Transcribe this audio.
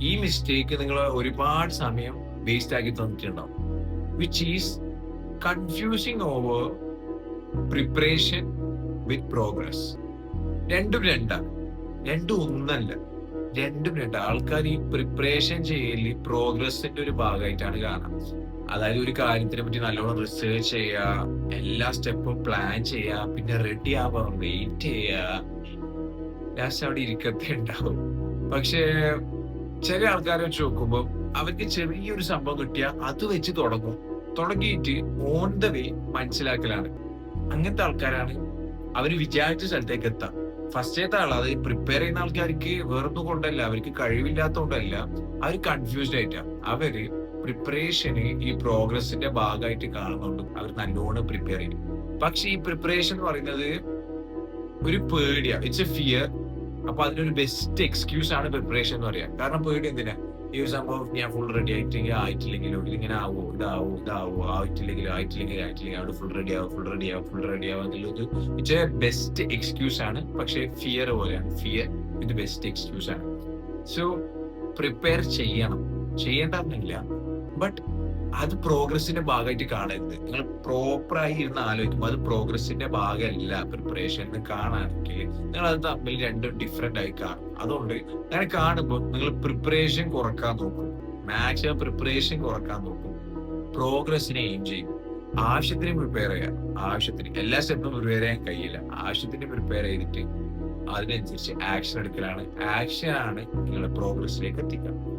ഈ മിസ്റ്റേക്ക് നിങ്ങൾ ഒരുപാട് സമയം വേസ്റ്റ് ആക്കി തന്നിട്ടുണ്ടാവും. Which is confusing over preparation with progress. രണ്ടും രണ്ടാണ്. രണ്ടും ഒന്നല്ല. രണ്ടും രണ്ട്. ആൾക്കാർ ഈ പ്രിപ്പറേഷൻ ചെയ്യല് പ്രോഗ്രസിന്റെ ഒരു ഭാഗമായിട്ടാണ് കാണാം. അതായത് ഒരു കാര്യത്തിനെ പറ്റി നല്ലോണം റിസർച്ച് ചെയ്യുക, എല്ലാ സ്റ്റെപ്പും പ്ലാൻ ചെയ്യുക, പിന്നെ റെഡി ആവാൻ വെയിറ്റ് ചെയ്യുക, ലാസ്റ്റ് അവിടെ ഇരിക്കത്തേ ഉണ്ടാവും. പക്ഷേ ചില ആൾക്കാരെ വെച്ച് നോക്കുമ്പോൾ അവർക്ക് ചെറിയൊരു സംഭവം കിട്ടിയാൽ അത് വെച്ച് തുടങ്ങും. തുടങ്ങിയിട്ട് ഓൺ ദ വേ മനസ്സിലാക്കലാണ്. അങ്ങനത്തെ ആൾക്കാരാണ് അവര് വിചാരിച്ച സ്ഥലത്തേക്ക് എത്താം. ഫസ്റ്റത്തെ ആൾ, അത് പ്രിപ്പയർ ചെയ്യുന്ന ആൾക്കാർക്ക് വേറൊന്നും കൊണ്ടല്ല, അവർക്ക് കഴിവില്ലാത്തതുകൊണ്ടല്ല, അവർ കൺഫ്യൂസ്ഡ് ആയിട്ടാ. അവര് പ്രിപ്പറേഷന് ഈ പ്രോഗ്രസിന്റെ ഭാഗമായിട്ട് കാണുന്നുണ്ട്. അവർ നല്ലോണം പ്രിപ്പയർ ചെയ്യും. പക്ഷെ ഈ പ്രിപ്പറേഷൻ എന്ന് പറയുന്നത് ഒരു പേടിയാ. It's A fear. അപ്പൊ അതിനൊരു ബെസ്റ്റ് എക്സ്ക്യൂസ് ആണ് പ്രിപ്പറേഷൻ എന്ന് പറയാം. കാരണം പേടി എന്തിനാ? ഈ ഒരു സംഭവം ഞാൻ ഫുൾ റെഡി ആയിട്ടില്ലെങ്കിലോ, ഇതിങ്ങനെ ഇതാവോ, ആയിട്ടില്ലെങ്കിൽ അവിടെ ഫുൾ റെഡി ആവും എന്നുള്ളത് ഇറ്റ്സ് എ ബെസ്റ്റ് എക്സ്ക്യൂസ് ആണ്. പക്ഷെ ഫിയർ പോലെയാണ്. ഫിയർ ഇത് ബെസ്റ്റ് എക്സ്ക്യൂസ് ആണ്. സോ പ്രിപ്പയർ ചെയ്യേണ്ടെന്നില്ല, ബട്ട് അത് പ്രോഗ്രസിന്റെ ഭാഗമായിട്ട് കാണരുത്. നിങ്ങൾ പ്രോപ്പറായി ഇരുന്ന് ആലോചിക്കുമ്പോൾ അത് പ്രോഗ്രസിന്റെ ഭാഗമല്ല പ്രിപ്പറേഷൻ എന്ന് കാണാണെങ്കിൽ നിങ്ങൾ അത് തമ്മിൽ രണ്ടും ഡിഫറെന്റ് ആയി കാണും. അതുകൊണ്ട് അങ്ങനെ കാണുമ്പോൾ നിങ്ങൾ പ്രിപ്പറേഷൻ കുറക്കാൻ നോക്കും, മാക്സിമം പ്രിപ്പറേഷൻ കുറക്കാൻ നോക്കും, പ്രോഗ്രസിനെ എയിം ചെയ്യും. ആവശ്യത്തിന് പ്രിപ്പയർ ചെയ്യാം. ആവശ്യത്തിന് എല്ലാ സ്റ്റെപ്പും പ്രിപ്പയർ ചെയ്യാൻ കഴിയില്ല. ആവശ്യത്തിന് പ്രിപ്പയർ ചെയ്തിട്ട് അതിനനുസരിച്ച് ആക്ഷൻ എടുക്കലാണ്. ആക്ഷൻ ആണ് നിങ്ങളെ പ്രോഗ്രസിലേക്ക് എത്തിക്കുക.